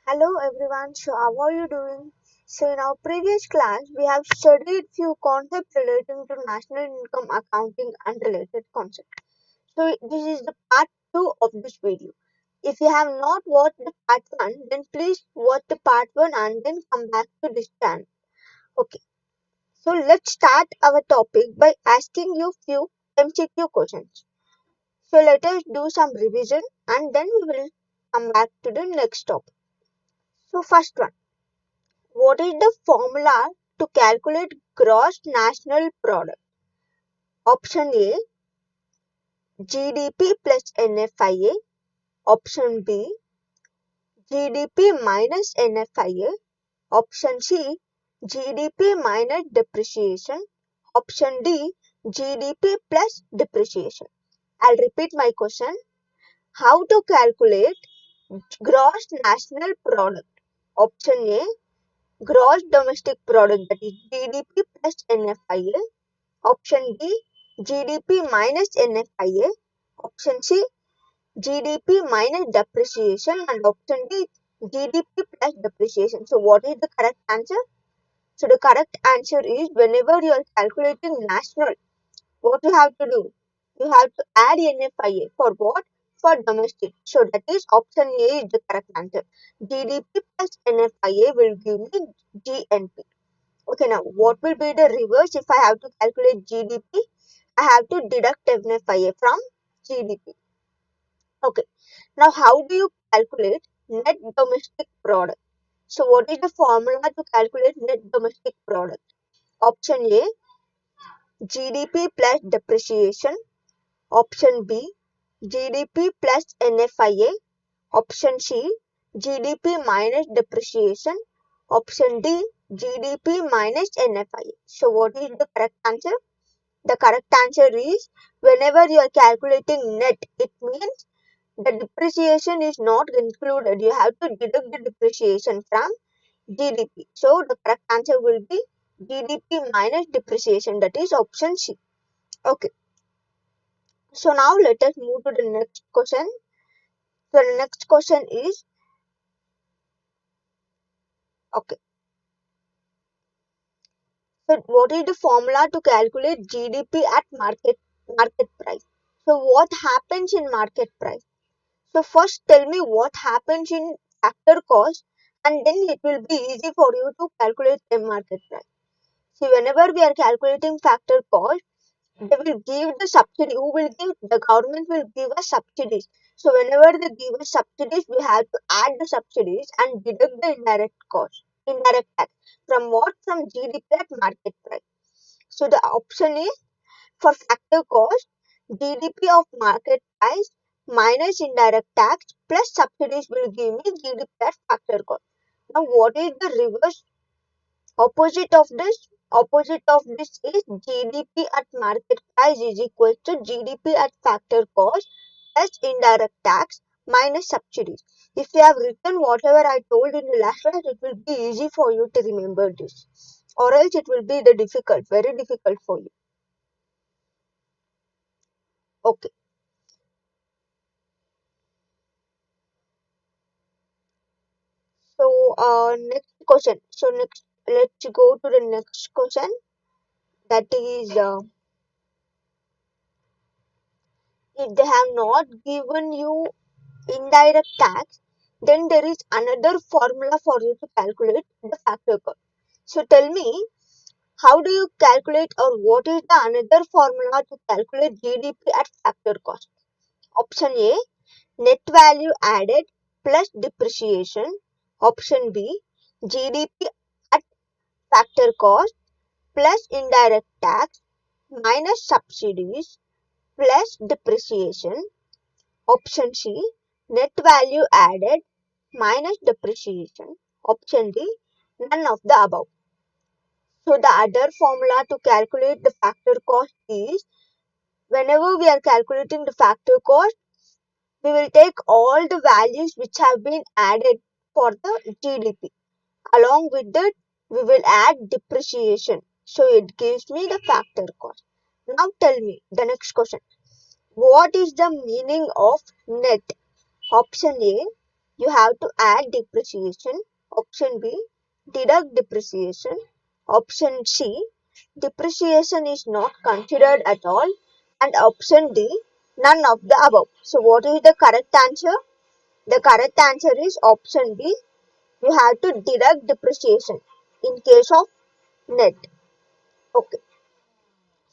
Hello everyone, so how are you doing? So in our previous class, we have studied few concepts relating to national income accounting and related concepts. So this is the part 2 of this video. If you have not watched the part 1, then please watch the part 1 and then come back to this channel. Okay, so let's start our topic by asking you few MCQ questions. So let us do some revision and then we will come back to the next topic. So first one. What is the formula to calculate gross national product? Option A, GDP plus NFIA. Option B, GDP minus NFIA. Option C, GDP minus depreciation. Option D, GDP plus depreciation. I'll repeat my question. How to calculate gross national product? Option A, gross domestic product, that is GDP plus NFIA. Option B, GDP minus NFIA. Option C, GDP minus depreciation. And option D, GDP plus depreciation. So what is the correct answer? So the correct answer is, whenever you are calculating national, what you have to do? You have to add NFIA for what? For domestic. So that is option A is the correct answer. GDP plus NFIA will give me GNP. Okay, now what will be the reverse if I have to calculate GDP? I have to deduct NFIA from GDP. Okay, now how do you calculate net domestic product? So what is the formula to calculate net domestic product? Option A, GDP plus depreciation. Option B, GDP plus NFIA. Option C, GDP minus depreciation. Option D, GDP minus NFIA. So what is the correct answer? The correct answer is, whenever you are calculating net, it means the depreciation is not included. You have to deduct the depreciation from GDP. So the correct answer will be GDP minus depreciation, that is option C. Okay. So now let us move to the next question. So the next question is, okay. So what is the formula to calculate GDP at market price? So what happens in market price? So first tell me what happens in factor cost, and then it will be easy for you to calculate the market price. See, whenever we are calculating factor cost, they will give the subsidy. Who will give? The government will give us subsidies. So whenever they give us subsidies, we have to add the subsidies and deduct the indirect cost, indirect tax. From what? From GDP at market price. So the option is, for factor cost, GDP of market price minus indirect tax plus subsidies will give me GDP at factor cost. Now what is the reverse opposite of this? Opposite of this is GDP at market price is equal to GDP at factor cost plus indirect tax minus subsidies. If you have written whatever I told in the last class, it will be easy for you to remember this. Or else it will be the difficult, very difficult for you. Okay. So next question. So next, let's go to the next question. That is, if they have not given you indirect tax, then there is another formula for you to calculate the factor cost. So tell me, how do you calculate, or what is the another formula to calculate GDP at factor cost? Option A, net value added plus depreciation. Option B, GDP at factor cost plus indirect tax minus subsidies plus depreciation. Option C, net value added minus depreciation. Option D, none of the above. So the other formula to calculate the factor cost is, whenever we are calculating the factor cost, we will take all the values which have been added for the GDP. Along with that, we will add depreciation. So it gives me the factor cost. Now tell me the next question. What is the meaning of net? Option A, you have to add depreciation. Option B, deduct depreciation. Option C, depreciation is not considered at all. And option D, none of the above. So what is the correct answer? The correct answer is option B. You have to deduct depreciation in case of net. Okay.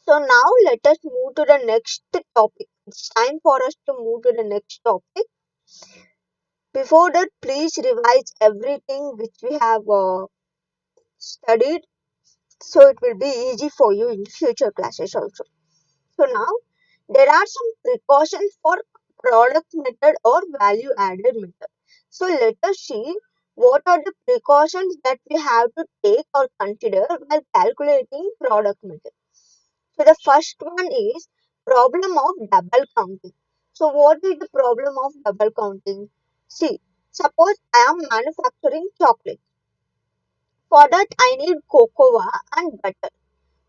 So now let us move to the next topic. It's time for us to move to the next topic. Before that, please revise everything which we have studied, so it will be easy for you in future classes also. So now there are some precautions for product method or value added method. So let us see what are the precautions that we have to take or consider while calculating product method. So the first one is problem of double counting. So what is the problem of double counting? See, suppose I am manufacturing chocolate. For that I need cocoa and butter.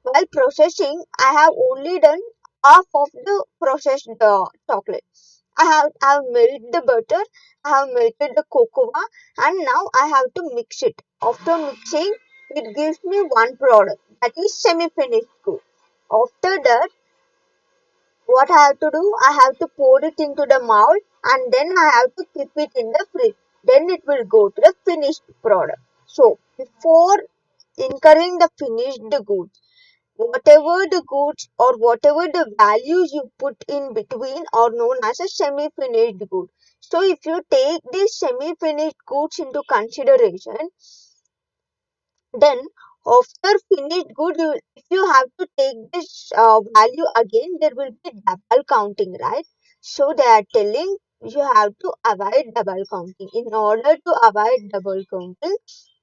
While processing, I have only done half of the processed chocolate. I have melted the butter, I have melted the cocoa, and now I have to mix it. After mixing, it gives me one product, that is semi-finished good. After that, what I have to do? I have to pour it into the mold and then I have to keep it in the fridge. Then it will go to the finished product. So before incurring the finished goods, whatever the goods or whatever the values you put in between are known as a semi-finished good. So if you take these semi-finished goods into consideration, then after finished good, if you have to take this value again, there will be double counting, right? So they are telling you have to avoid double counting. In order to avoid double counting,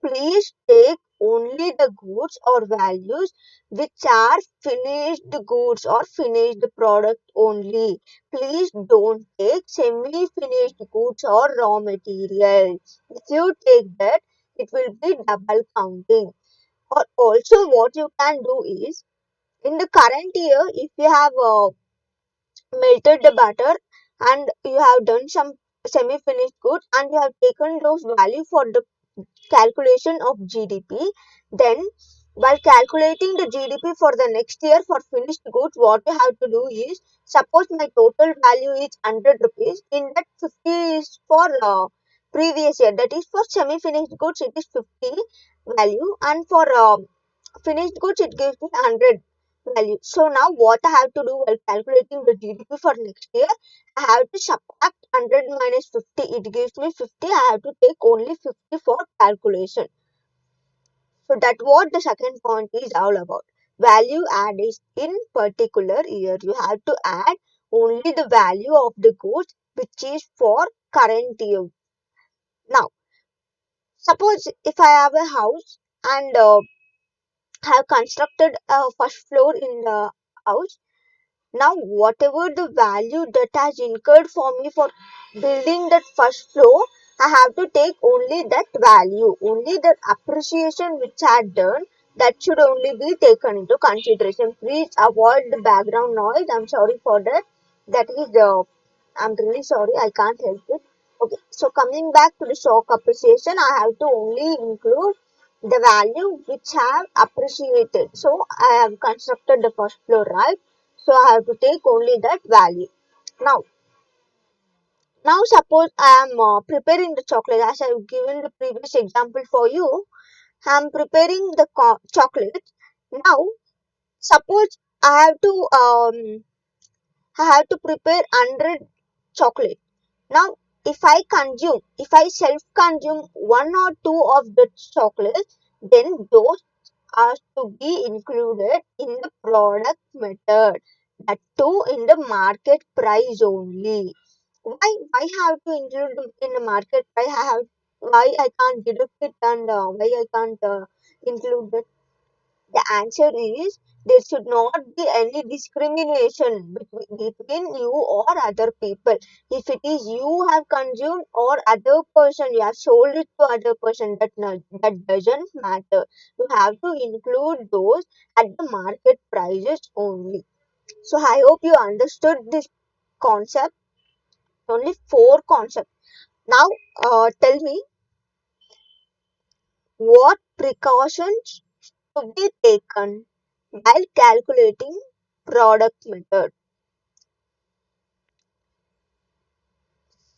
please take only the goods or values which are finished goods or finished product only. Please don't take semi-finished goods or raw material. If you take that, it will be double counting. Or also what you can do is, in the current year, if you have melted the butter and you have done some semi-finished goods and you have taken those value for the calculation of GDP, then while calculating the GDP for the next year for finished goods, what you have to do is, suppose my total value is 100 rupees, in that 50 is for previous year, that is for semi-finished goods it is 50 value, and for finished goods it gives me 100 value. So now what I have to do while calculating the GDP for next year, I have to subtract 100 minus 50, it gives me 50. I have to take only 50 for calculation. So that's what the second point is all about. Value add is in particular year. You have to add only the value of the goods which is for current year. Now, suppose if I have a house and have constructed a first floor in the house. Now, whatever the value that has incurred for me for building that first floor, I have to take only that value, only the appreciation which I had done, that should only be taken into consideration. Please avoid the background noise. I'm sorry for that. That is the, I'm really sorry, I can't help it. Okay, so coming back to the stock appreciation, I have to only include the value which have appreciated. So I have constructed the first floor, right? So I have to take only that value. Now, now suppose I am preparing the chocolate, as I have given the previous example for you. I am preparing the chocolate. Now, suppose I have to prepare 100 chocolate. Now, if I self-consume one or two of the chocolates, then those are to be included in the product method. That too in the market price only. Why have to include them in the market price? Why I can't deduct it and why I can't include it? The answer is there should not be any discrimination between you or other people. If it is you have consumed or other person, you have sold it to other person, that doesn't matter. You have to include those at the market prices only. So I hope you understood this concept. Only four concepts. Now, tell me what precautions to be taken while calculating product method.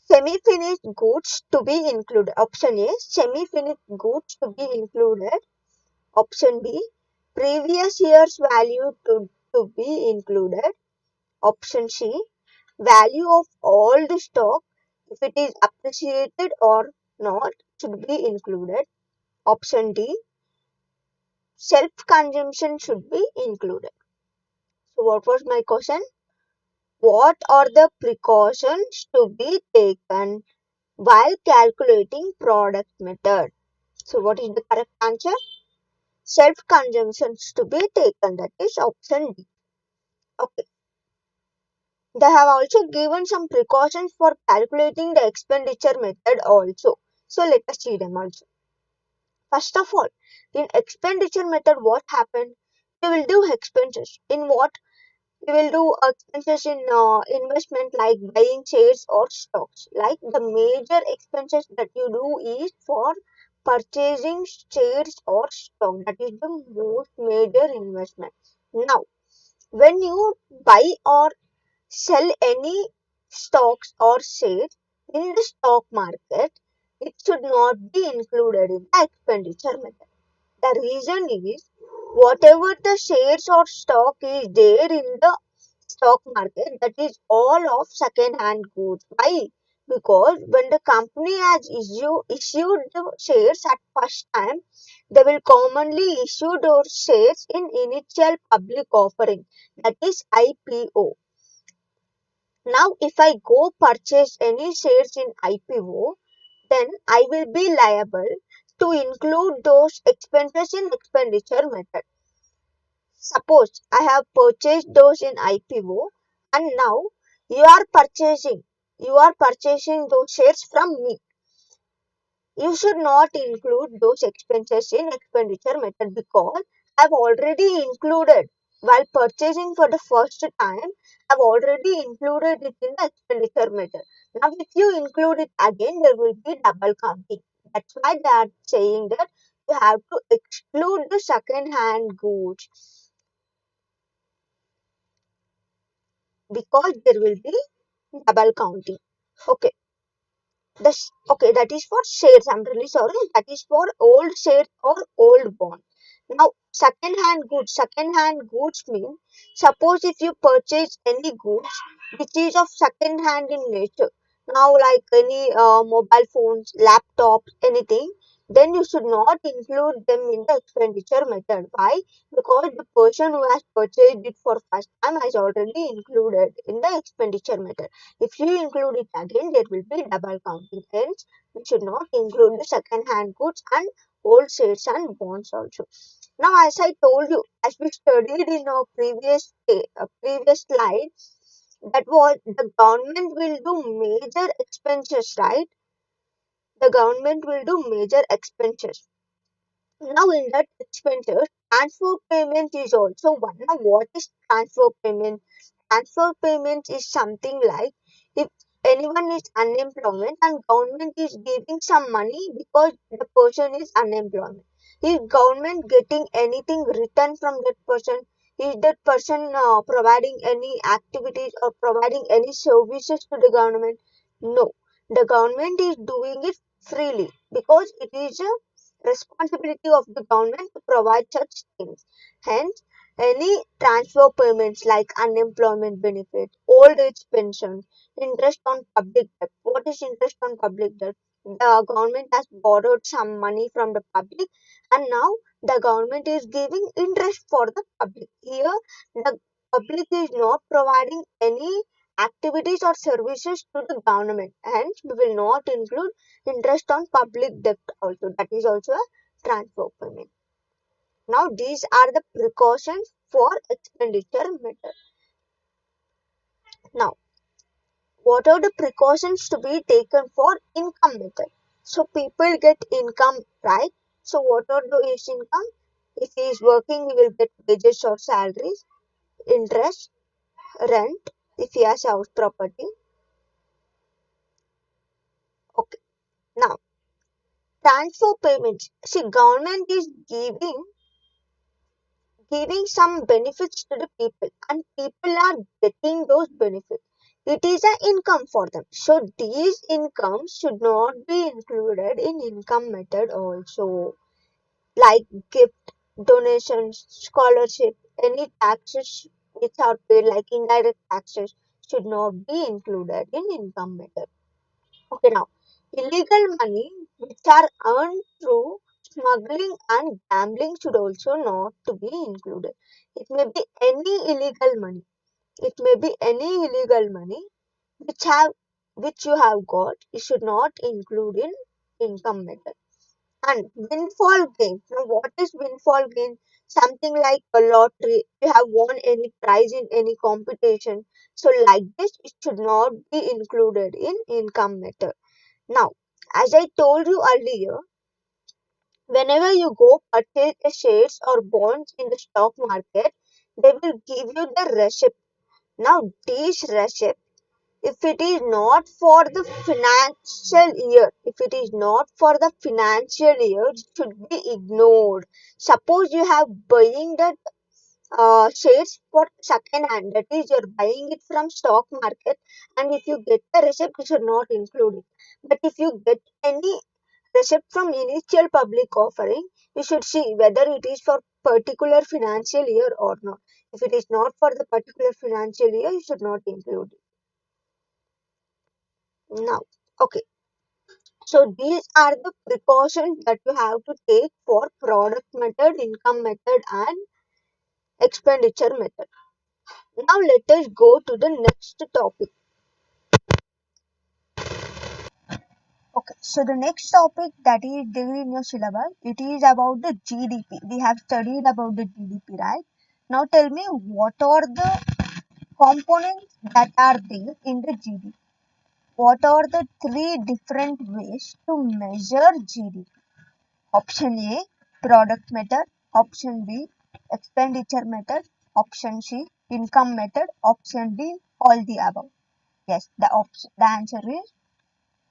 Semi-finished goods to be included. Option A, semi-finished goods to be included. Option B, previous year's value to be included. Option C, value of all the stock, if it is appreciated or not, should be included. Option D, self-consumption should be included. So what was my question? What are the precautions to be taken while calculating product method? So what is the correct answer? Self-consumption to be taken, that is option D. Okay. They have also given some precautions for calculating the expenditure method also. So let us see them also. First of all, in expenditure method, what happened? We will do expenses. In what? We will do expenses in investment like buying shares or stocks. Like the major expenses that you do is for purchasing shares or stock. That is the most major investment. Now, when you buy or sell any stocks or shares in the stock market, it should not be included in the expenditure method. The reason is whatever the shares or stock is there in the stock market, that is all of second hand goods. Why? Because when the company has issued the shares at first time, they will commonly issue those shares in initial public offering, that is IPO. Now, if I go purchase any shares in IPO, then I will be liable to include those expenses in expenditure method. Suppose I have purchased those in IPO and now you are purchasing those shares from me. You should not include those expenses in expenditure method because I've already included while purchasing for the first time. I've already included it in the expenditure method. Now, if you include it again, there will be double counting. That's why they are saying that you have to exclude the second hand goods because there will be double counting. Okay. Okay, that is for shares. I'm really sorry. That is for old shares or old bond. Now, second hand goods mean suppose if you purchase any goods which is of second hand in nature. Now, like any mobile phones, laptops, anything, then you should not include them in the expenditure method. Why? Because the person who has purchased it for first time has already included in the expenditure method. If you include it again, there will be double counting. Hence, we should not include the second hand goods and old shares and bonds also. Now, as I told you, as we studied in our previous slide, that was the government will do major expenses, right? The government will do major expenses. Now, in that expenses, transfer payment is also one. Now, what is transfer payment? Transfer payment is something like if anyone is unemployed and government is giving some money because the person is unemployed. Is government getting anything written from that person? Is that person providing any activities or providing any services to the government? No. The government is doing it freely because it is a responsibility of the government to provide such things. Hence, any transfer payments like unemployment benefit, old age pension, interest on public debt. What is interest on public debt? The government has borrowed some money from the public and now the government is giving interest for the public. Here, the public is not providing any activities or services to the government. Hence, we will not include interest on public debt also. That is also a transfer payment. Now, these are the precautions for expenditure method. Now, what are the precautions to be taken for income method? So, people get income, right? So, what are those income? If he is working, he will get wages or salaries, interest, rent, if he has house property. Okay. Now, transfer payments. See, government is giving some benefits to the people and people are getting those benefits. It is an income for them. So these incomes should not be included in income method also. Like gift, donations, scholarship, any taxes which are paid like indirect taxes should not be included in income method. Okay, now illegal money which are earned through smuggling and gambling should also not to be included. It may be any illegal money. It may be any illegal money which have which you have got. You should not include in income method. And windfall gain. Now, what is windfall gain? Something like a lottery. You have won any prize in any competition. So, like this, it should not be included in income method. Now, as I told you earlier, whenever you go purchase a shares or bonds in the stock market, they will give you the receipt. Now, these receipt, if it is not for the financial year, if it is not for the financial year, it should be ignored. Suppose you have buying that shares for second hand, that is you're buying it from stock market, and if you get the receipt, you should not include it. But if you get any receipt from initial public offering, you should see whether it is for particular financial year or not. If it is not for the particular financial year, you should not include it. Now, okay. So these are the precautions that you have to take for product method, income method, and expenditure method. Now let us go to the next topic. Okay, so the next topic that is there in your syllabus, it is about the GDP. We have studied about the GDP, right? Now tell me what are the components that are there in the GDP? What are the three different ways to measure GDP? Option A, product method. Option B, expenditure method. Option C, income method. Option D, all the above. Yes, the answer is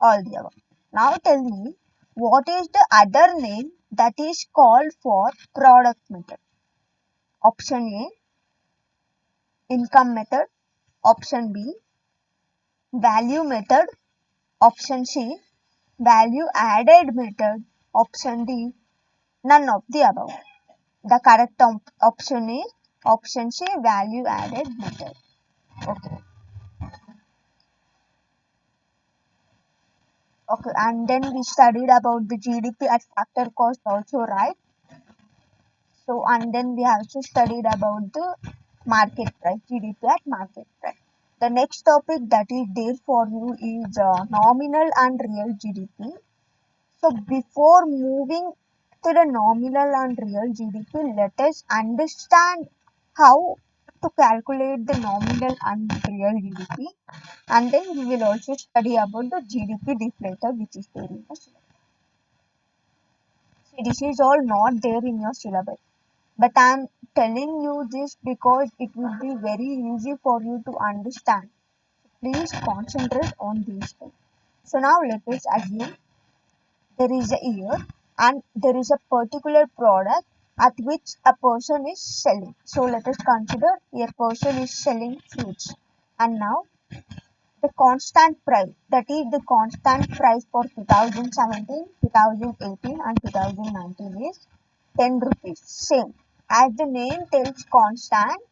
all the above. Now tell me, what is the other name that is called for product method? Option A, income method. Option B, value method. Option C, value added method. Option D, none of the above. The correct option is option C, value added method. Okay. Okay, and then we studied about the GDP at factor cost also, right? So, and then we also studied about the market price, GDP at market price. The next topic that is there for you is nominal and real GDP. So, before moving to the nominal and real GDP, let us understand how to calculate the nominal and real GDP, and then we will also study about the GDP deflator which is there in the syllabus. See, this is all not there in your syllabus, but I am telling you this because it will be very easy for you to understand. Please concentrate on these things. So now let us assume there is a year and there is a particular product at which a person is selling. So let us consider a person is selling fruits, and now the constant price, that is the constant price for 2017, 2018 and 2019 is 10 rupees. Same. As the name tells constant,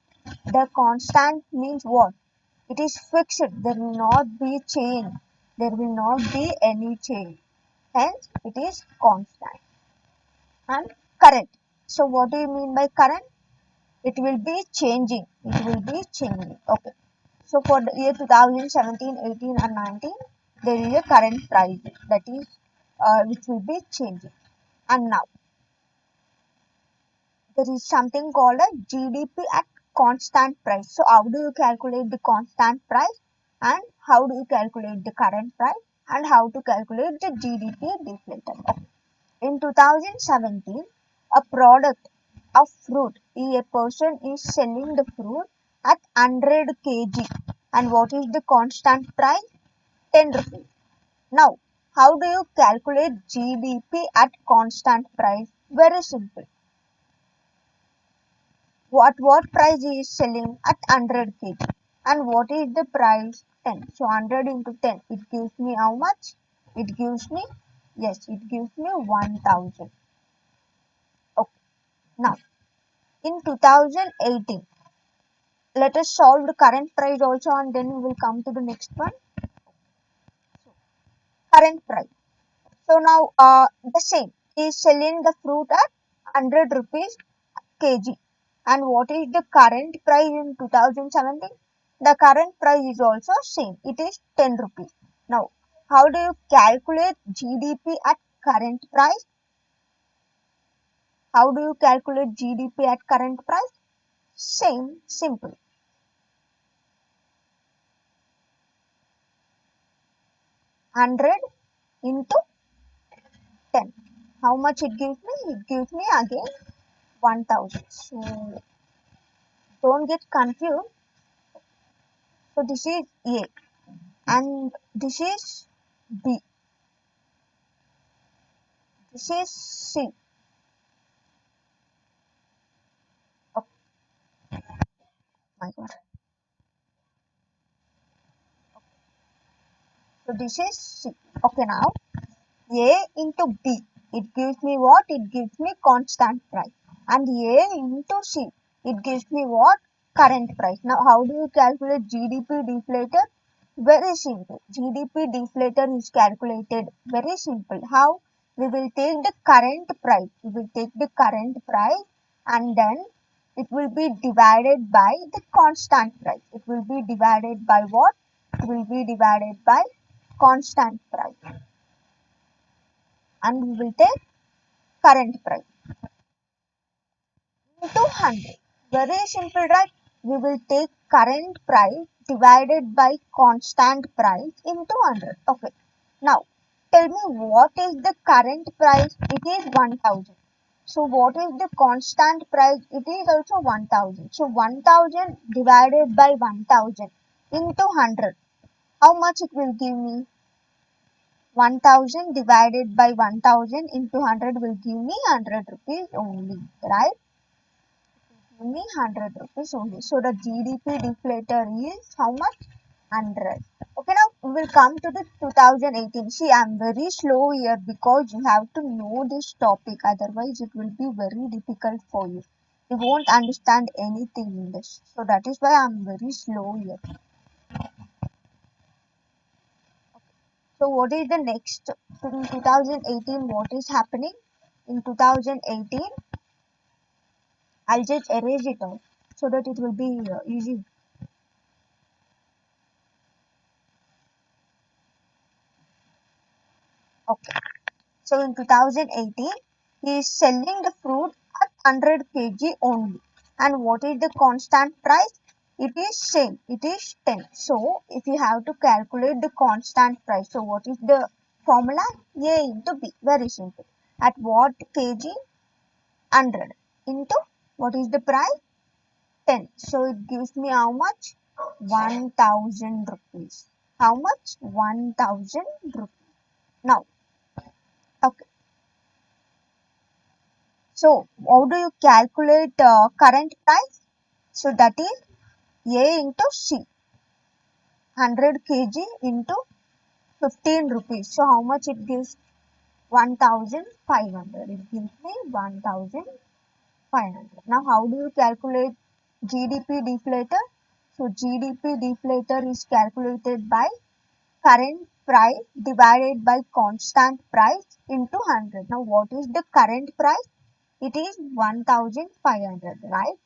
the constant means what? It is fixed. There will not be change. There will not be any change. Hence, it is constant. And current. So, what do you mean by current? It will be changing. It will be changing. Okay. So, for the year 2017, 18 and 19, there is a current price that is which will be changing. And now, there is something called a GDP at constant price. So, how do you calculate the constant price? And how do you calculate the current price? And how to calculate the GDP deflator? Okay. In 2017, a product of fruit, a person is selling the fruit at 100 kg. And what is the constant price? 10 rupees. Now, how do you calculate GDP at constant price? Very simple. What price he is selling at 100 kg and what is the price? 10. So 100 into 10, it gives me how much? It gives me, yes, it gives me 1000. Okay. Now in 2018, let us solve the current price also and then we will come to the next one. Current price. So now the same, he is selling the fruit at 100 rupees kg. And what is the current price in 2017? The current price is also same. It is 10 rupees. Now, how do you calculate GDP at current price? How do you calculate GDP at current price? Same, simple. 100 into 10. How much it gives me? It gives me again 1000. So, don't get confused. So, this is A and this is B. This is C. Oh my god. So this is C. Okay, now A into B. It gives me what? It gives me constant price. And A into C. It gives me what? Current price. Now how do you calculate GDP deflator? Very simple. GDP deflator is calculated very simple. How? We will take the current price. We will take the current price and then it will be divided by the constant price. It will be divided by what? It will be divided by constant price and we will take current price into 100. Very simple, right? We will take current price divided by constant price into 100. Okay. Now, tell me what is the current price? It is 1000. So, what is the constant price? It is also 1000. So, 1000 divided by 1000 into 100. How much it will give me? 1000 divided by 1000 into 100 will give me 100 rupees only, right? Give me 100 rupees only. So the GDP deflator is how much? 100. Okay, now we will come to the 2018. See, I am very slow here because you have to know this topic. Otherwise, it will be very difficult for you. You won't understand anything in this. So that is why I am very slow here. So what is the next? In 2018, what is happening? In 2018, I'll just erase it off so that it will be easy. Okay. So in 2018, he is selling the fruit at 100 kg only. And what is the constant price? It is same. It is 10. So if you have to calculate the constant price, so what is the formula? A into B. Very simple. At what kg? 100 into what is the price? 10. So it gives me how much? 1000 rupees. How much? 1000 rupees. Now, okay. So how do you calculate current price? So that is A into C. 100 kg into 15 rupees. So how much it gives? 1500. It gives me 1500. Now how do you calculate GDP deflator? So GDP deflator is calculated by current price divided by constant price into 100. Now what is the current price? It is 1500, right?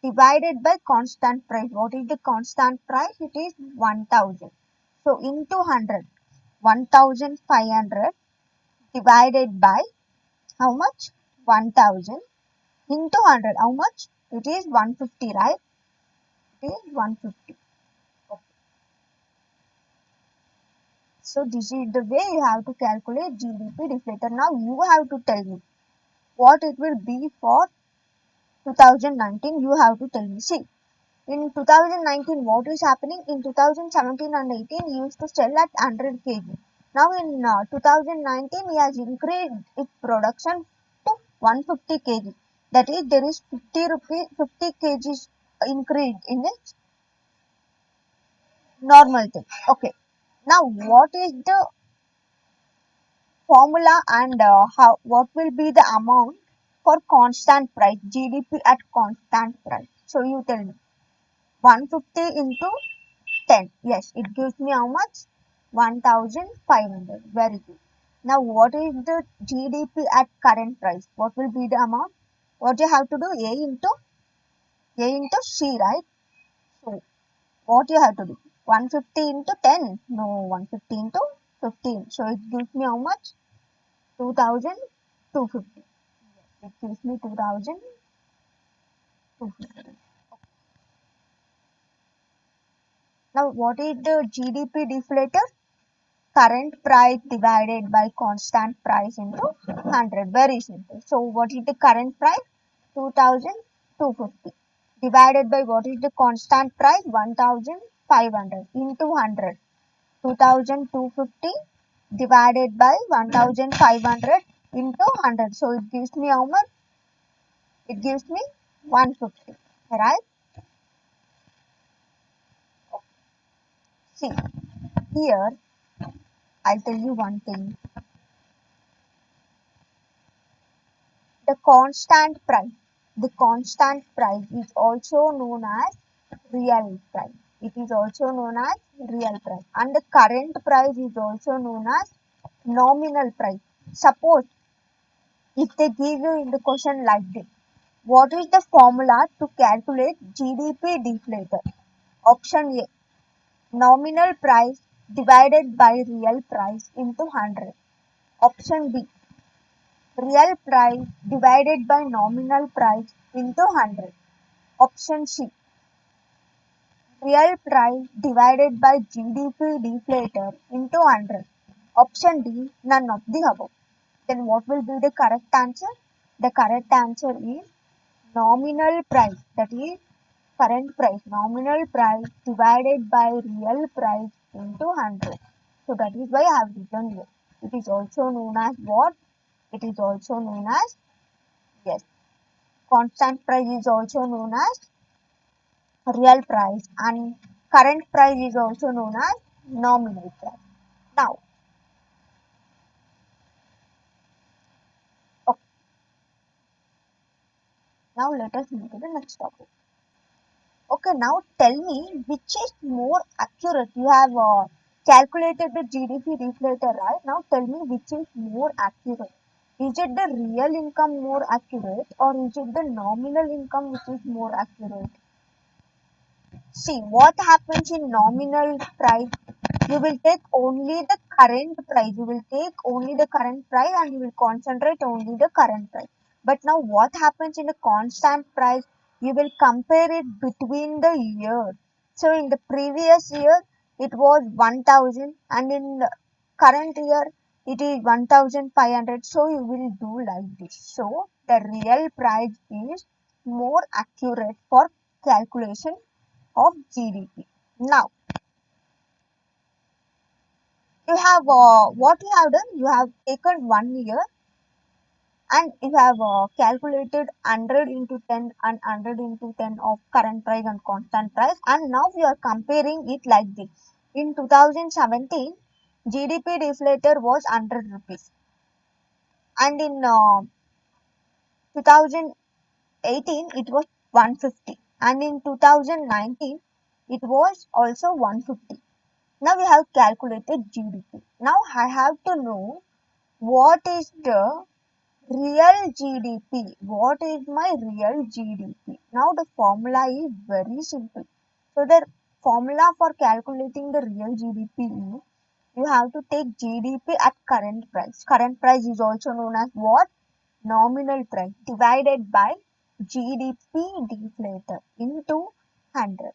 Divided by constant price. What is the constant price? It is 1000. So into 100. 1500 divided by how much? 1000 into 100. How much? It is 150, right? It is 150. Okay. So this is the way you have to calculate GDP deflator. Now you have to tell me what it will be for 2019. You have to tell me. See, in 2019, what is happening? In 2017 and 18, he used to sell at 100 kg. Now in 2019, he has increased its production to 150 kg. That is, there is 50 kgs increase in its normal thing. Okay. Now, what is the formula and what will be the amount for constant price, GDP at constant price? So you tell me. 150 into 10. Yes, it gives me how much? 1500. Very good. Now, what is the GDP at current price? What will be the amount? What you have to do? A into C, right? So, what you have to do? 150 into 10. No, 150 into 15. So, it gives me how much? 2250. It gives me 2250. Now, what is the GDP deflator? Current price divided by constant price into 100. Very simple. So, what is the current price? 2250 divided by what is the constant price? 1500 into 100. 2250 divided by 1500 into 100. So, it gives me how much? It gives me 150. Right? See, here I'll tell you one thing. The constant price. The constant price is also known as real price. It is also known as real price. And the current price is also known as nominal price. Suppose if they give you in the question like this, what is the formula to calculate GDP deflator? Option A, nominal price divided by real price into 100. Option B, real price divided by nominal price into 100. Option C, real price divided by GDP deflator into 100. Option D, none of the above. Then what will be the correct answer? The correct answer is nominal price, that is current price, nominal price divided by real price into 100. So that is why I have written here. It is also known as what? It is also known as, yes, constant price is also known as real price and current price is also known as nominal price. Now, okay, now let us move to the next topic. Okay, now tell me which is more accurate. You have calculated the GDP deflator, right? Now tell me which is more accurate. Is it the real income more accurate or is it the nominal income which is more accurate? See, what happens in nominal price? You will take only the current price. You will take only the current price and you will concentrate only the current price. But now what happens in a constant price? You will compare it between the years. So in the previous year, it was 1000 and in the current year, it is 1500. So you will do like this. So the real price is more accurate for calculation of GDP. Now, you have what you have done? You have taken 1 year and you have calculated 100 into 10 and 100 into 10 of current price and constant price, and now we are comparing it like this. In 2017, GDP deflator was 100 rupees, and in 2018 it was 150, and in 2019 it was also 150. Now we have calculated GDP. Now I have to know what is the real GDP. What is my real GDP? Now the formula is very simple. So the formula for calculating the real GDP is you have to take GDP at current price. Current price is also known as what? Nominal price divided by GDP deflator into 100.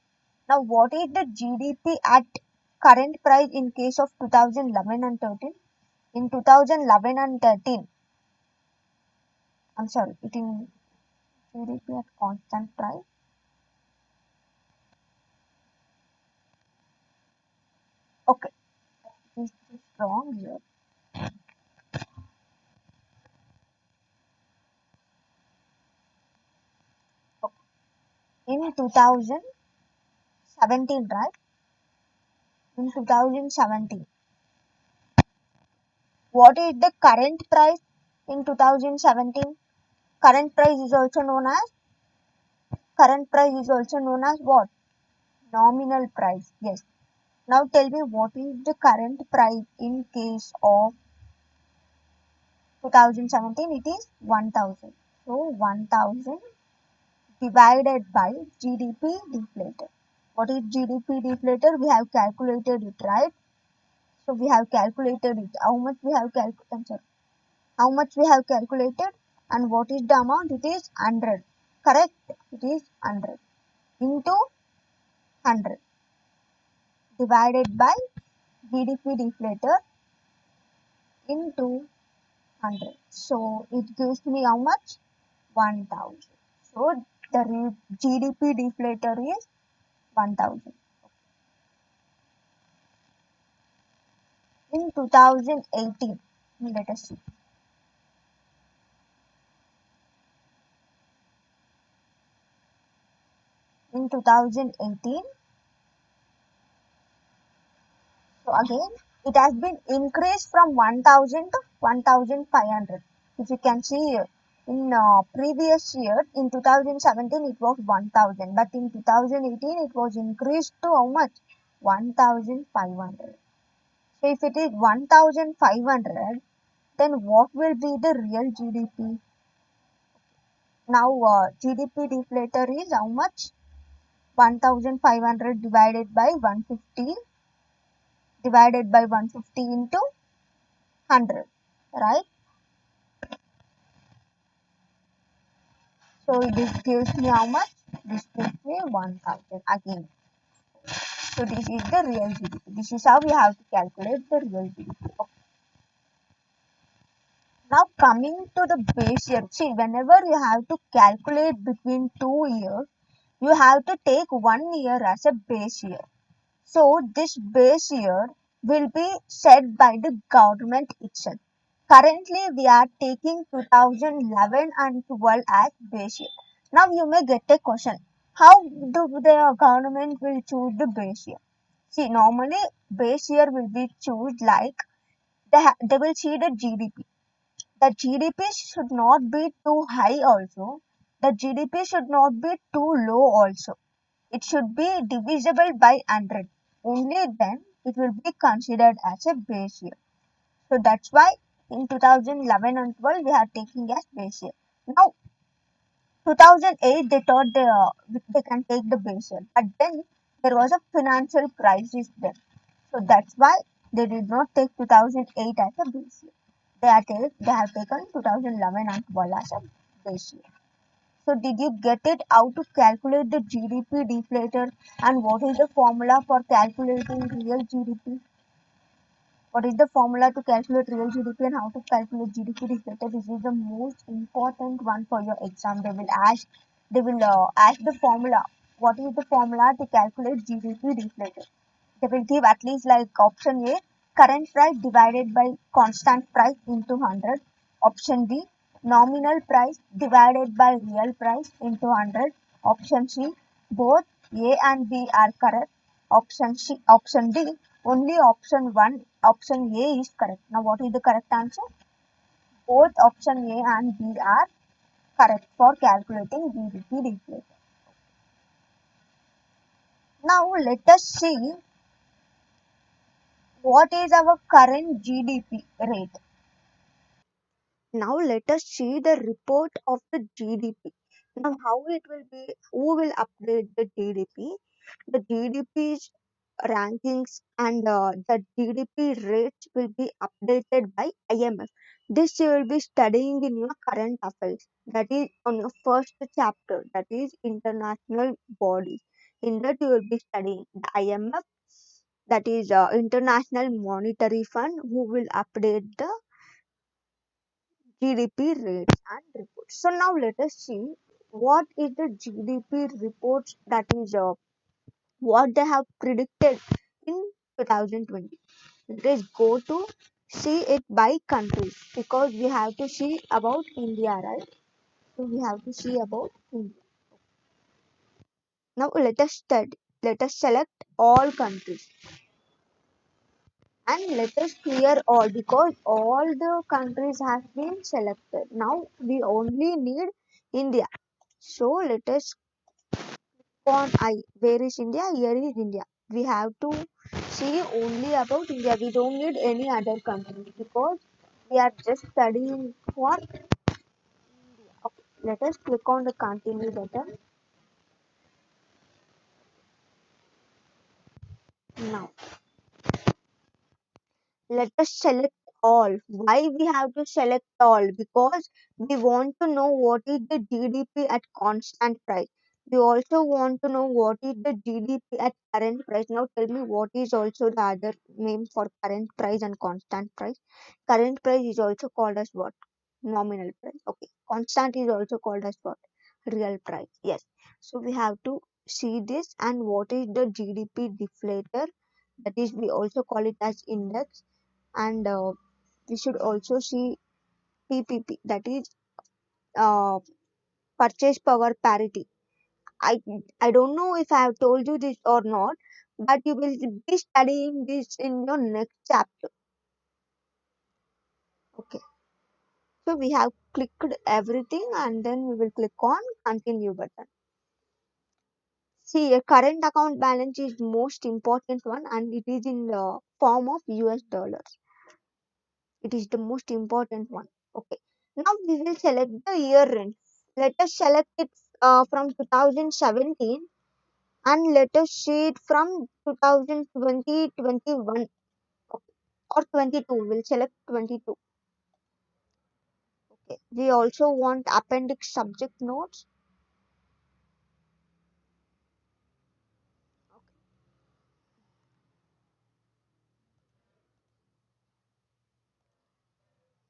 Now what is the GDP at current price in case of 2011 and 13? In 2011 and 13, I'm sorry, it in GDP at constant price. Okay, Wrong year. In 2017, right? In 2017, what is the current price in 2017? Current price is also known as what? Nominal price. Yes. Now tell me what is the current price in case of 2017? It is 1000. So 1000 divided by GDP deflator. What is GDP deflator? We have calculated it, right? So we have calculated it. How much we have calculated? How much we have calculated? And what is the amount? It is 100. Correct? It is 100 into 100 divided by GDP deflator into 100. So it gives me how much? 1000. So the GDP deflator is 1000. In 2018, let us see. In 2018, so again, it has been increased from 1000 to 1500. If you can see here, in previous year, in 2017, it was 1000, but in 2018, it was increased to how much? 1500. So if it is 1500, then what will be the real GDP? Now GDP deflator is how much? 1500 divided by 150 into 100, right? So this gives me how much? This gives me 1000 again. So this is the real GDP. This is how we have to calculate the real GDP. Okay. Now coming to the base year. See, whenever you have to calculate between 2 years, you have to take 1 year as a base year. So this base year will be set by the government itself. Currently, we are taking 2011 and 12 as base year. Now you may get a question: how do the government will choose the base year? See, normally base year will be choose like they will see the GDP. The GDP should not be too high also. The GDP should not be too low also. It should be divisible by 100. Only then it will be considered as a base year. So that's why in 2011 and 12 we are taking as base year. Now 2008 they thought they can take the base year, but then there was a financial crisis then. So that's why they did not take 2008 as a base year. They have taken 2011 and 12 as a base year. So did you get it how to calculate the GDP deflator and what is the formula for calculating real GDP? What is the formula to calculate real GDP and how to calculate GDP deflator? This is the most important one for your exam. They will ask the formula. What is the formula to calculate GDP deflator? They will give at least like option A, current price divided by constant price into 100. Option B, nominal price divided by real price into 100. Option C, both A and B are correct. Option D, only option 1, option A is correct. Now what is the correct answer? Both option A and B are correct for calculating GDP deflator. Now let us see what is our current GDP rate. Now let us see the report of the GDP. Now how it will be, who will update the GDP? The GDP's rankings and the GDP rates will be updated by IMF. This you will be studying in your current affairs. That is on your first chapter. That is international bodies. In that you will be studying the IMF. That is International Monetary Fund, who will update the GDP rates and reports. So now let us see what is the GDP reports, that is what they have predicted in 2020. Let us go to see it by countries because we have to see about India, right? So we have to see about India. Now let us study. Let us select all countries and let us clear all because all the countries have been selected. Now we only need India. So let us on I. Where is India? Here is India. We have to see only about India. We don't need any other country because we are just studying for India. Okay. Let us click on the continue button. Now let us select all. Why we have to select all? Because we want to know what is the GDP at constant price. We also want to know what is the GDP at current price. Now tell me what is also the other name for current price and constant price. Current price is also called as what? Nominal price. Okay. Constant is also called as what? Real price. Yes. So we have to see this and what is the GDP deflator. That is we also call it as index and we should also see PPP, that is uh, purchase power parity. I I don't know if I have told you this or not, but you will be studying this in your next chapter. Okay, so we have clicked everything and then we will click on continue button. See, a current account balance is most important one and it is in the form of US dollars. It is the most important one. Okay. Now we will select the year range. Let us select it from 2017 and let us see it from 2020, 21 okay. Or 22. We'll select 22. Okay. We also want appendix subject notes.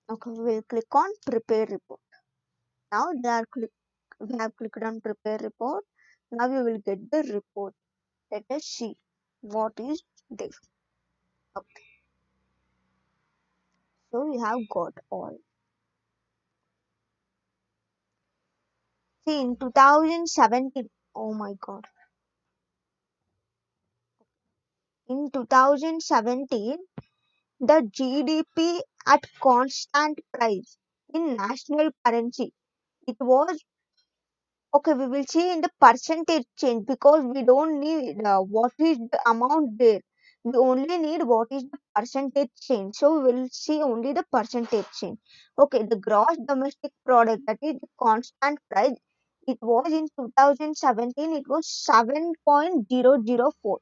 Okay. We'll click on prepare report. Now we have clicked on prepare report. Now we will get the report. Let us see what is this. Okay. So we have got all. See, in 2017, oh my god, in 2017, the GDP at constant price in national currency, it was okay. We will see in the percentage change because we don't need what is the amount there. We only need what is the percentage change. So we will see only the percentage change. Okay, the gross domestic product that is the constant price. It was in 2017. It was 7.004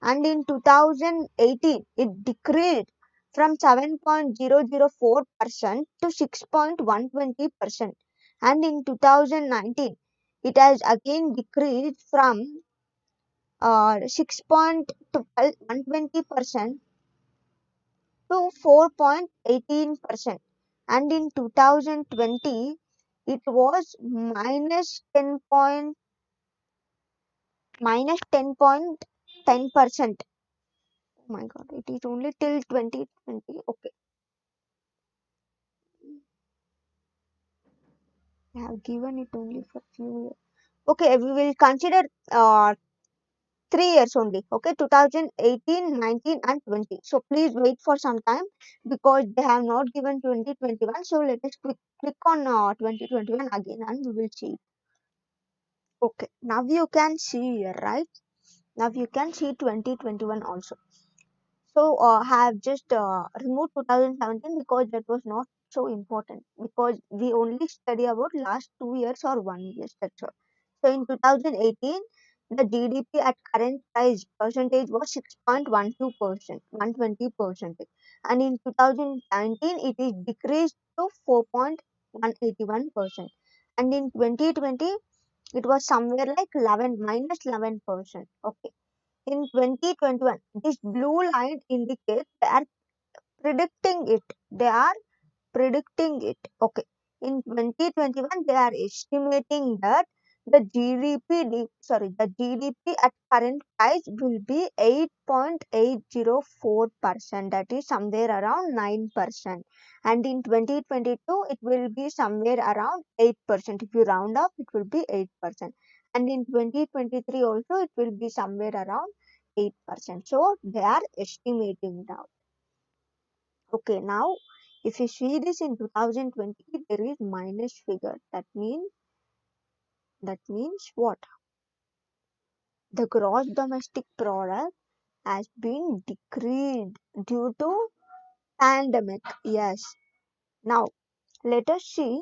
and in 2018 it decreased from 7.004% to 6.120% and in 2019 it has again decreased from 6.120% to 4.18% and in 2020 it was minus 10.10%. Oh my god, it is only till 2020. Okay, I have given it only for few years. Okay, we will consider 3 years only. Okay, 2018, 19, and 20. So please wait for some time because they have not given 2021. So let us click on 2021 again and we will see. Okay, now you can see here, right? Now you can see 2021 also. So have just removed 2017 because that was not so important because we only study about last 2 years or 1 year. That's all. So in 2018, the GDP at current price percentage was 6.12%, 120%, and in 2019 it is decreased to 4.181%, and in 2020 it was somewhere like 11 -11%. Okay. In 2021, this blue line indicates they are predicting it. They are predicting it. Okay. In 2021, they are estimating that the GDP at current price will be 8.804%, that is somewhere around 9%. And in 2022, it will be somewhere around 8%. If you round up, it will be 8%. And in 2023 also, it will be somewhere around 8%. So they are estimating now. Okay, now if you see this in 2020, there is minus figure. That means what? The gross domestic product has been decreased due to pandemic. Yes. Now let us see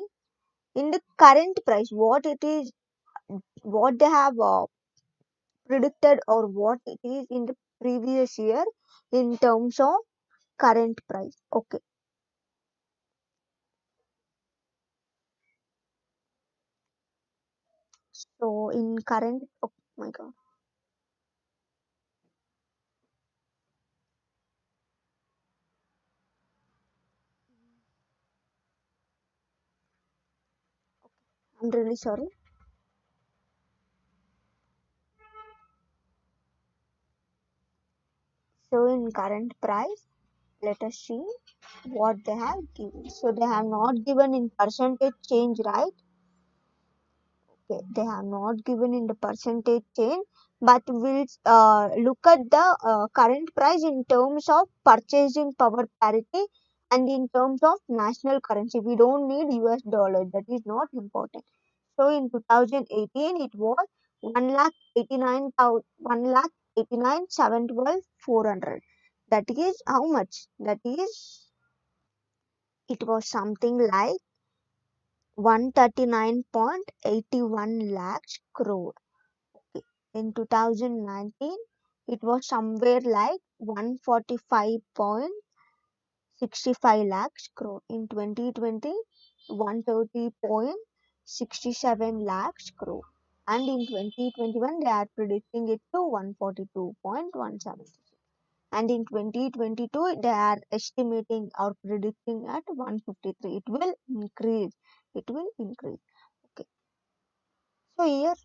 in the current price what it is, what they have predicted, or what it is in the previous year in terms of current price. Okay. So in current, oh my god. I'm really sorry. So in current price, let us see what they have given. So they have not given in percentage change, right? Okay, they have not given in the percentage change, but we'll look at the current price in terms of purchasing power parity and in terms of national currency. We don't need US dollar, that is not important. So in 2018, it was 1,89,000, 1,89,712,400. That is how much? That is, it was something like 139.81 lakhs crore. Okay. In 2019, it was somewhere like 145.65 lakhs crore. In 2020, 130.67 lakhs crore. And in 2021, they are predicting it to 142.17. And in 2022, they are estimating or predicting at 153. It will increase. It will increase. Okay. So here,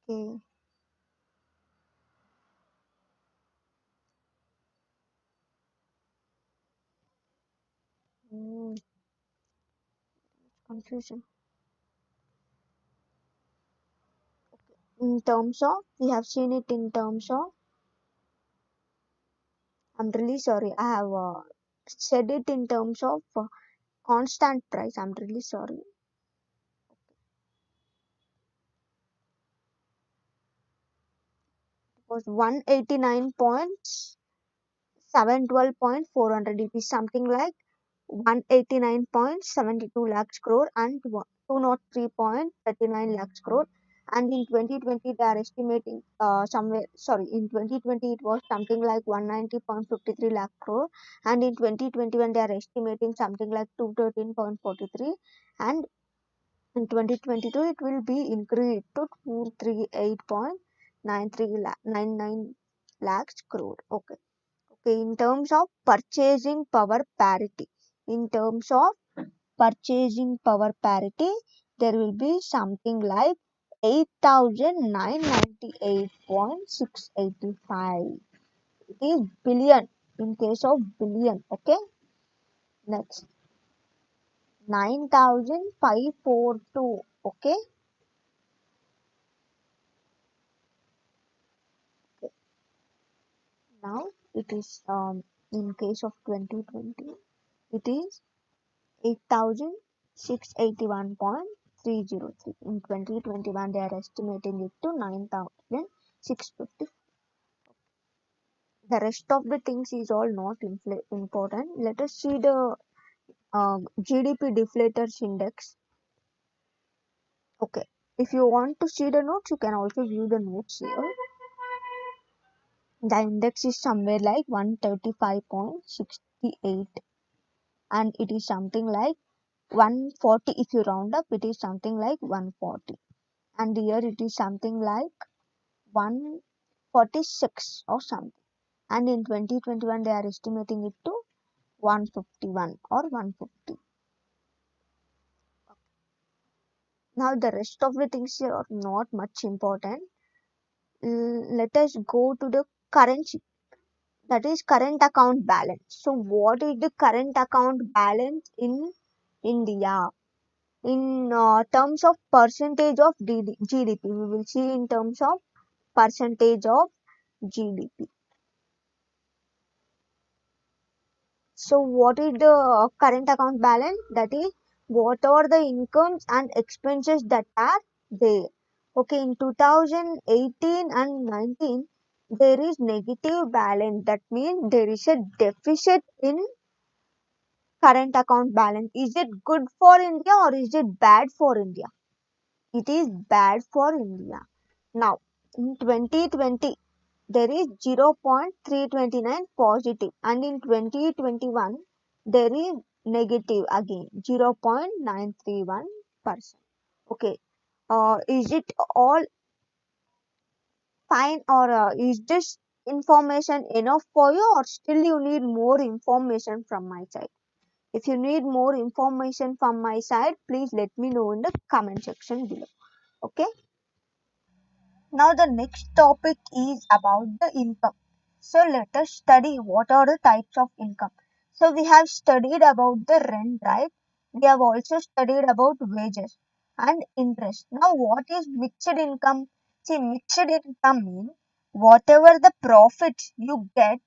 okay. Hmm, confusion. In terms of, we have seen it in terms of, I'm really sorry, I have said it in terms of constant price. I'm really sorry. It was 189.712.400. It is something like 189.72 lakhs crore and 203.39 lakhs crore. And in 2020, they are estimating somewhere, sorry, in 2020, it was something like 190.53 lakh crore. And in 2021, they are estimating something like 213.43. And in 2022, it will be increased to 238.99 lakhs crore. Okay. Okay. In terms of purchasing power parity, in terms of purchasing power parity, there will be something like 8,998.685. It is billion in case of billion. Okay. Next, 9,542. Okay. Now it is in case of 2020, it is 8,681.303. In 2021, they are estimating it to 9,650. The rest of the things is all not important. Let us see the GDP deflators index. Okay. If you want to see the notes, you can also view the notes here. The index is somewhere like 135.68, and it is something like 140. If you round up, it is something like 140. And here it is something like 146 or something. And in 2021, they are estimating it to 151 or 150. Now the rest of the things are not much important. Let us go to the currency, that is current account balance. So what is the current account balance in India? In terms of percentage of GDP, we will see in terms of percentage of GDP. So what is the current account balance? That is what are the incomes and expenses that are there. Okay, in 2018 and 19, there is negative balance. That means there is a deficit in current account balance. Is it good for India or is it bad for India? It is bad for India. Now, in 2020, there is 0.329 positive, and in 2021 there is negative again 0.931%. Okay, is it all fine, or is this information enough for you, or still you need more information from my side? If you need more information from my side, please let me know in the comment section below. Okay. Now the next topic is about the income. So let us study what are the types of income. So we have studied about the rent, right? We have also studied about wages and interest. Now what is mixed income? See, mixed income means whatever the profits you get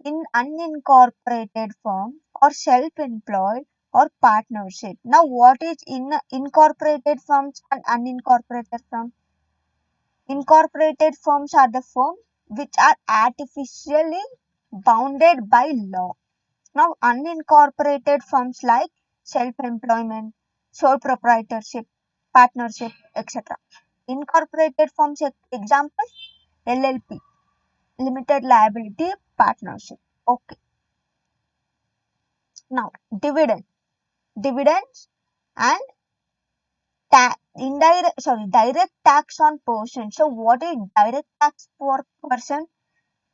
in unincorporated firm or self-employed or partnership. Now what is in incorporated firms and unincorporated firms? Incorporated firms are the firms which are artificially bounded by law. Now, unincorporated firms like self-employment, sole proprietorship, partnership, etc. Incorporated firms example LLP, limited liability partnership. Okay. Now, dividends and direct tax on person. So, what is direct tax for person?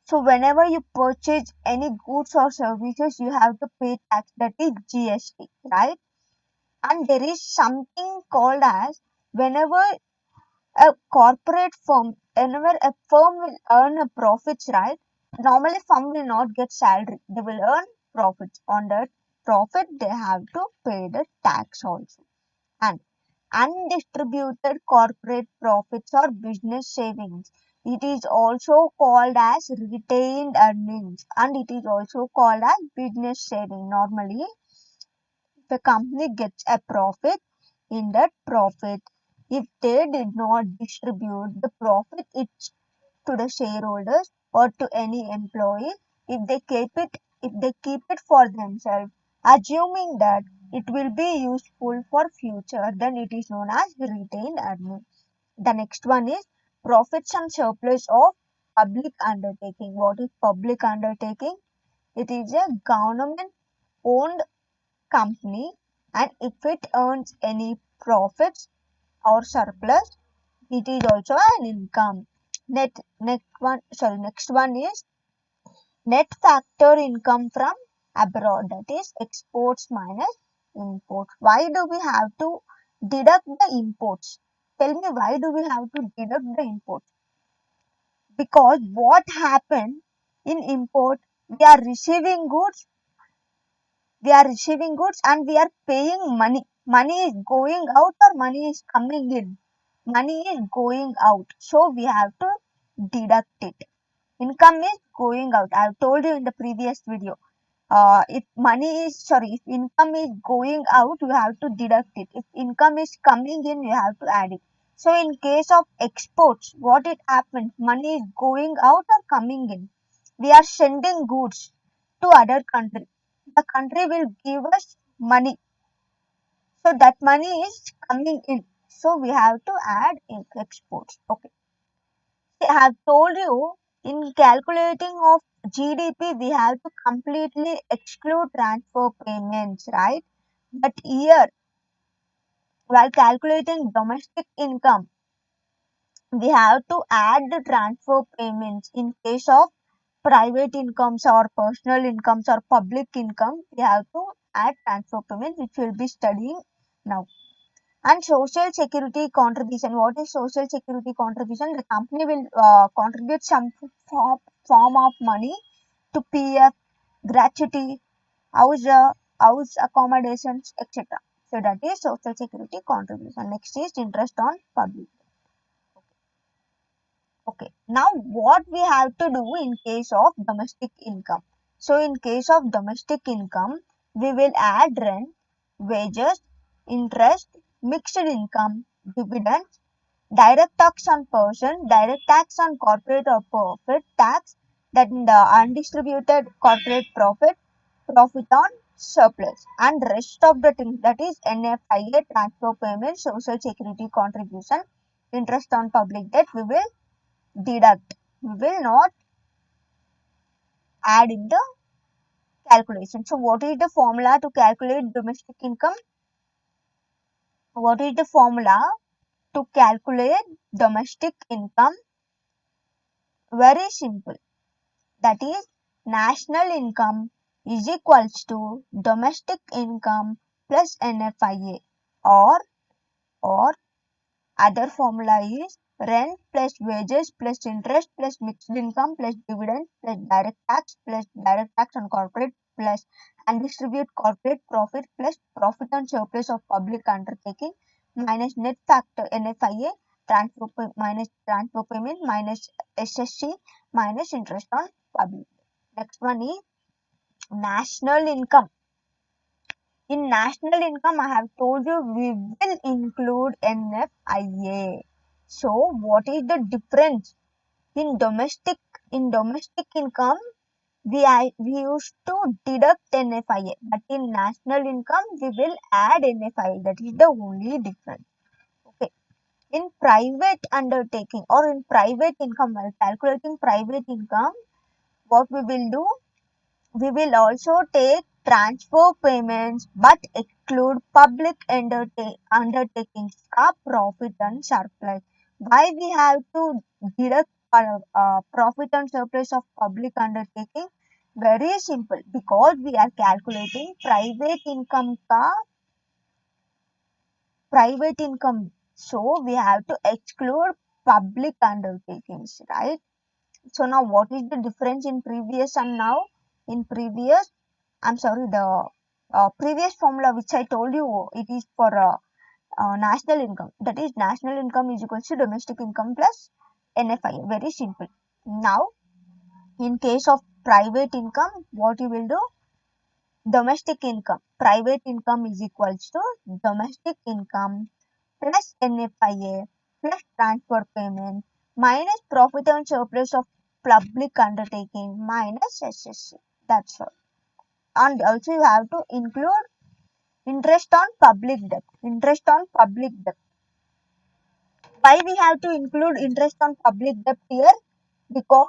So whenever you purchase any goods or services, you have to pay tax, that is GST, right? And there is something called as whenever whenever a firm will earn a profits, right? Normally firm will not get salary. They will earn profits. On that profit, they have to pay the tax also. And undistributed corporate profits or business savings. It is also called as retained earnings, and it is also called as business saving. Normally, the company gets a profit. In that profit, if they did not distribute the profit it's to the shareholders or to any employee, if they keep it for themselves, assuming that it will be useful for future, then it is known as retained earning. The next one is profits and surplus of public undertaking. What is public undertaking? It is a government owned company, and if it earns any profits or surplus, it is also an income. Next one is net factor income from abroad, that is exports minus imports. Why do we have to deduct the imports? Tell me, why do we have to deduct the imports? Because what happened in import, we are receiving goods, and we are paying money. Money is going out or money is coming in? Money is going out. So we have to deduct it. Income is going out. I have told you in the previous video. If income is going out, you have to deduct it. If income is coming in, you have to add it. So in case of exports, what it happens? Money is going out or coming in? We are sending goods to other country. The country will give us money. So that money is coming in. So we have to add in exports. Okay. I have told you in calculating of GDP, we have to completely exclude transfer payments, right? But here, while calculating domestic income, we have to add the transfer payments. In case of private incomes or personal incomes or public income, we have to add transfer payments, which we'll be studying now. And social security contribution. What is social security contribution? The company will contribute some form of money to PF, gratuity, house, house accommodations, etc. So that is social security contribution. Next is interest on public. Okay. Now what we have to do in case of domestic income? So in case of domestic income, we will add rent, wages, interest, mixed income, dividends, direct tax on person, direct tax on corporate or profit tax, then the undistributed corporate profit, profit on surplus, and rest of the things, that is NFIA, transfer payment, social security contribution, interest on public debt, we will deduct. We will not add in the calculation. So what is the formula to calculate domestic income? What is the formula to calculate domestic income? Very simple. That is national income is equals to domestic income plus NFIA, or other formula is rent plus wages plus interest plus mixed income plus dividend plus direct tax on corporate plus undistributed corporate profit plus profit on surplus of public undertaking minus net factor NFIA, minus transfer payment minus SSC minus interest on public. Next one is national income. In national income, I have told you we will include NFIA. So, what is the difference in domestic? In domestic income, we used to deduct NFIA, but in national income, we will add NFIA. That is the only difference. Okay. In private undertaking or in private income, while calculating private income, what we will do? We will also take transfer payments but exclude public undertakings of profit and surplus. Why we have to deduct profit and surplus of public undertaking? Very simple, because we are calculating private income. So we have to exclude public undertakings, right? So now what is the difference in previous and now? In previous, I'm sorry, the previous formula which I told you, it is for national income. That is national income is equal to domestic income plus NFI. Very simple. Now, in case of private income, what you will do? Domestic income. Private income is equal to domestic income plus NFIA plus transfer payment minus profit and surplus of public undertaking minus SSC. That's all. And also you have to include interest on public debt. Interest on public debt. Why we have to include interest on public debt here? Because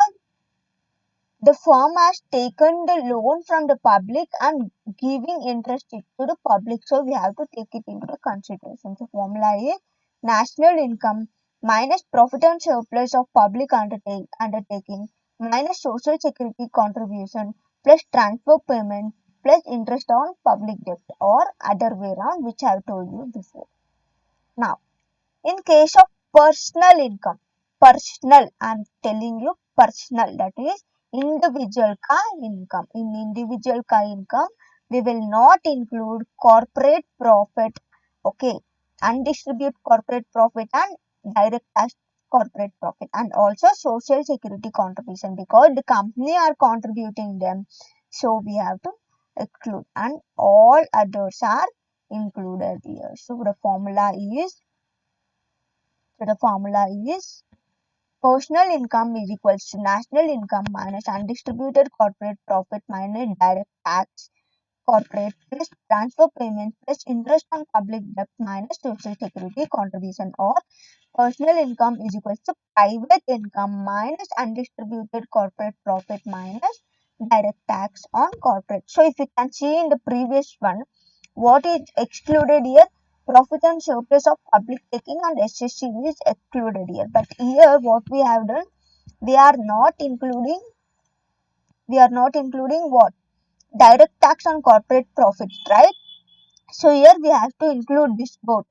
the firm has taken the loan from the public and giving interest to the public. So we have to take it into the consideration. So formula is national income minus profit and surplus of public undertaking minus social security contribution plus transfer payment plus interest on public debt, or other way around, which I have told you before. Now, in case of personal income, personal, I'm telling you personal, that is individual ka income. In individual ka income, we will not include corporate profit, okay, undistributed corporate profit and direct tax corporate profit, and also social security contribution, because the company are contributing them. So we have to exclude, and all others are included here. So the formula is personal income is equals to national income minus undistributed corporate profit minus direct tax corporate plus transfer payments plus interest on public debt minus social security contribution, or personal income is equals to private income minus undistributed corporate profit minus direct tax on corporate. So if you can see in the previous one, what is excluded here? Profit and surplus of public taking and SSC is excluded here. But here what we have done, we are not including what? Direct tax on corporate profits, right? So here we have to include this both.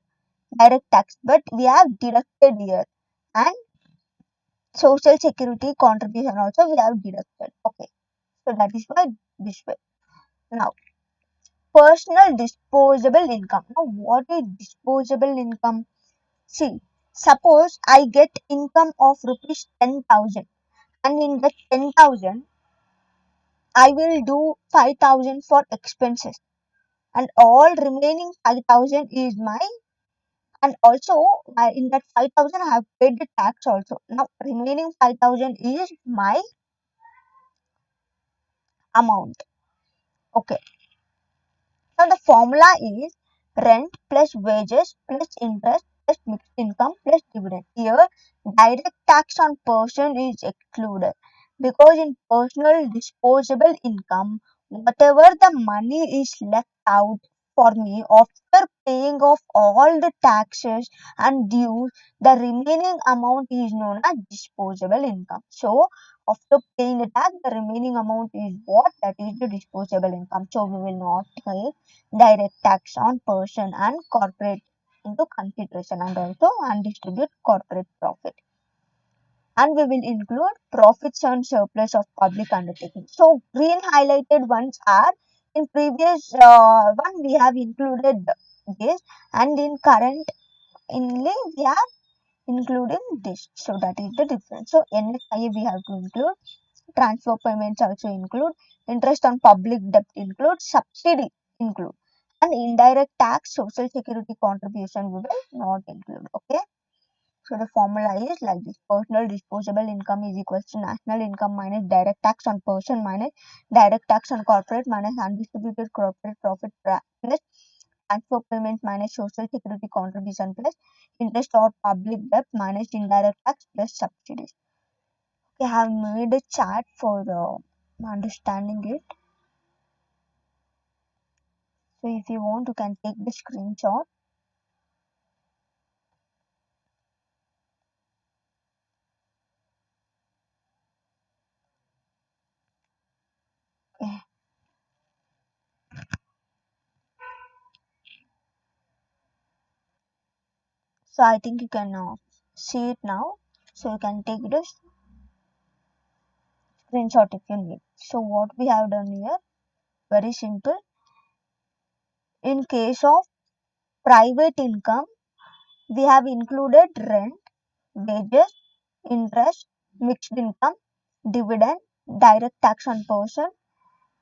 direct tax, but we have deducted here, and social security contribution also we have deducted. Okay, so that is why this way. Now, personal disposable income. Now, what is disposable income? See, suppose I get income of rupees 10,000, and in that 10,000, I will do 5,000 for expenses, and all remaining 5,000 is my, and also in that 5,000 I have paid the tax also. Now, remaining 5,000 is my amount. Okay. Now the formula is rent plus wages plus interest plus mixed income plus dividend. Here direct tax on person is excluded because in personal disposable income, whatever the money is left out for me after paying off all the taxes and dues, the remaining amount is known as disposable income. So after paying the tax, the remaining amount is what? That is the disposable income. So we will not pay direct tax on person and corporate into consideration, and also undistributed corporate profit. And we will include profits and surplus of public undertaking. So green highlighted ones are in previous one we have included this, and in current inly we are including this. So that is the difference. So NFIA we have to include, transfer payments also include, interest on public debt include, subsidy include, and indirect tax, social security contribution we will not include. Okay. So the formula is like this: personal disposable income is equals to national income minus direct tax on person minus direct tax on corporate minus undistributed corporate profit plus transfer payments minus social security contribution plus interest or public debt minus indirect tax plus subsidies. I have made a chart for understanding it. So if you want, you can take the screenshot. Okay. So I think you can see it now. So you can take the screenshot if you need. So what we have done here, very simple. In case of private income, we have included rent, wages, interest, mixed income, dividend, direct tax on person,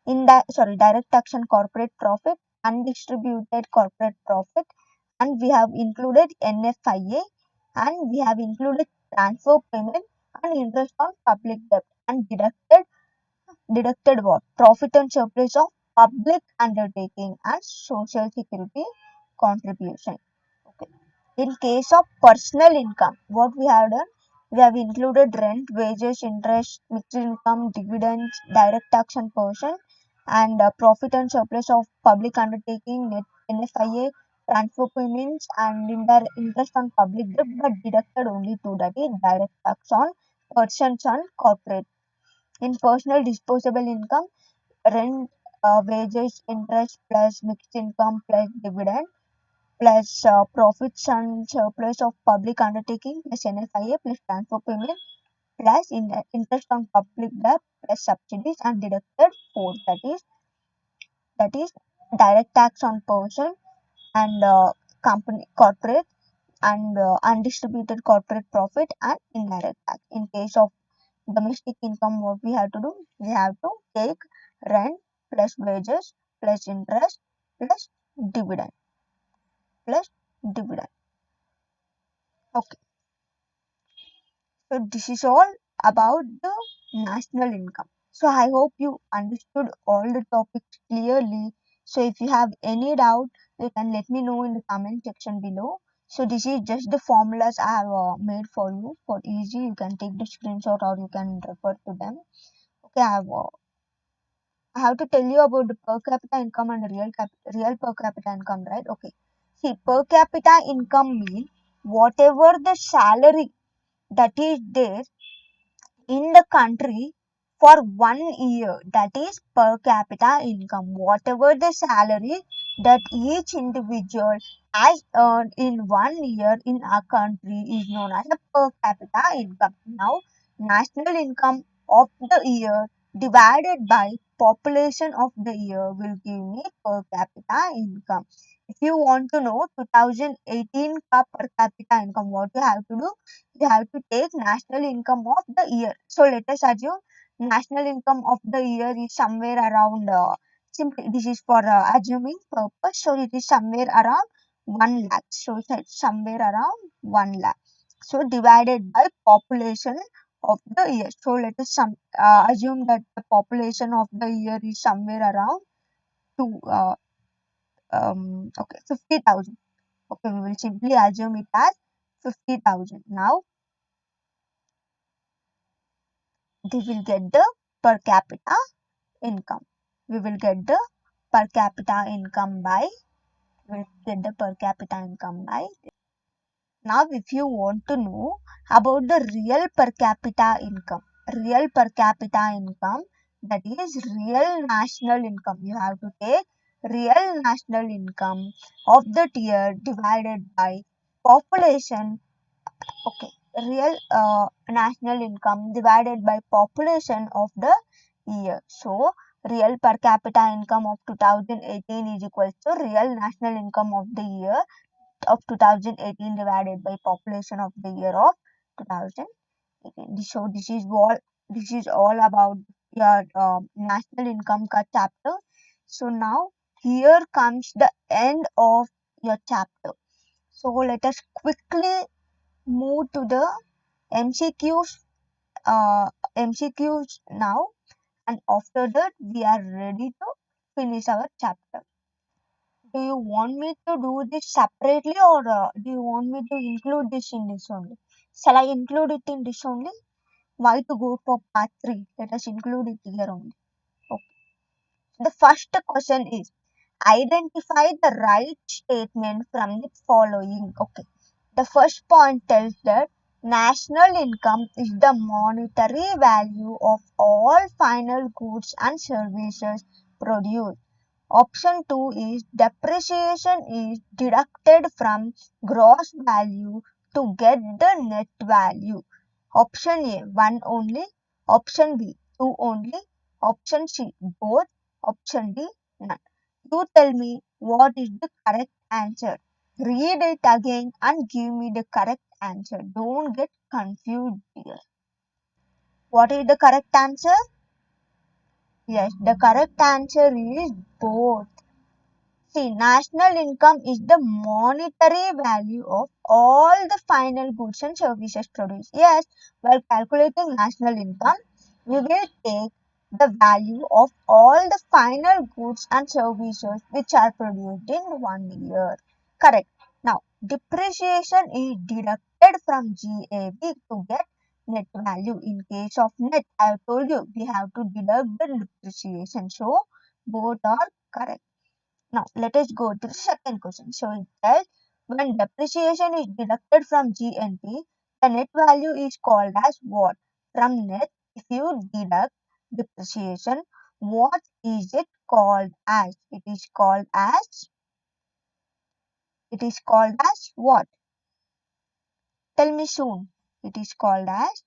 direct tax on corporate profit, undistributed corporate profit, and we have included NFIA, and we have included transfer payment and interest on public debt, and deducted what? Profit and surplus of public undertaking and social security contribution. Okay. In case of personal income, what we have done? We have included rent, wages, interest, mixed income, dividends, direct tax on person, and profit and surplus of public undertaking, net NFIA, transfer payments, and interest on public debt, but deducted only to, that is direct tax on persons and corporate. In personal disposable income, rent, wages, interest plus mixed income plus dividend plus profits and surplus of public undertaking plus NFIA plus transfer payment plus interest on public debt plus subsidies and deducted for, that is direct tax on person and company corporate and undistributed corporate profit and indirect tax. In case of domestic income, what we have to do? We have to take rent plus wages plus interest plus dividend plus dividend. Okay. So this is all about the national income. So I hope you understood all the topics clearly. So if you have any doubt, you can let me know in the comment section below. So this is just the formulas I have made for you for easy. You can take the screenshot or you can refer to them. Okay, I have to tell you about the per capita income and real per capita income, right? Okay. See, per capita income means whatever the salary that is there in the country for 1 year, that is per capita income. Whatever the salary that each individual has earned in 1 year in our country is known as the per capita income. Now, national income of the year divided by population of the year will give me per capita income. If you want to know 2018 ka per capita income, what you have to do? You have to take national income of the year. So let us assume national income of the year is somewhere around simply this is for assuming purpose, so it is somewhere around 1 lakh. So it's somewhere around 1 lakh. So divided by population of the year. So let us assume that the population of the year is somewhere around two okay 50,000. Okay, we will simply assume it as 50,000. Now we will get the per capita income. We will get the per capita income by will get the per capita income by. Now, if you want to know about the real per capita income, that is real national income. You have to take real national income of the year divided by population. Okay, real national income divided by population of the year. So, real per capita income of 2018 is equal to real national income of the year of 2018 divided by population of the year of 2018. So this is all about your national income cut chapter. So now here comes the end of your chapter. So let us quickly move to the MCQs. MCQs now, and after that we are ready to finish our chapter. Do you want me to do this separately, or do you want me to include this in this only? Shall I include it in this only? Why to go for part 3? Let us include it here only. Okay. The first question is identify the right statement from the following. Okay. The first point tells that national income is the monetary value of all final goods and services produced. Option 2 is depreciation is deducted from gross value to get the net value. Option A 1 only, option B 2 only, option C both, option D none. You tell me what is the correct answer. Read it again and give me the correct answer. Don't get confused here. What is the correct answer? Yes, the correct answer is both. See, national income is the monetary value of all the final goods and services produced. Yes, while calculating national income, we will take the value of all the final goods and services which are produced in 1 year. Correct. Now, depreciation is deducted from GAV to get net value. In case of net, I have told you we have to deduct the depreciation. So, both are correct. Now, let us go to the second question. So, it says when depreciation is deducted from GNP, the net value is called as what? From net, if you deduct depreciation, what is it called as? It is called as what? Tell me soon. It is called as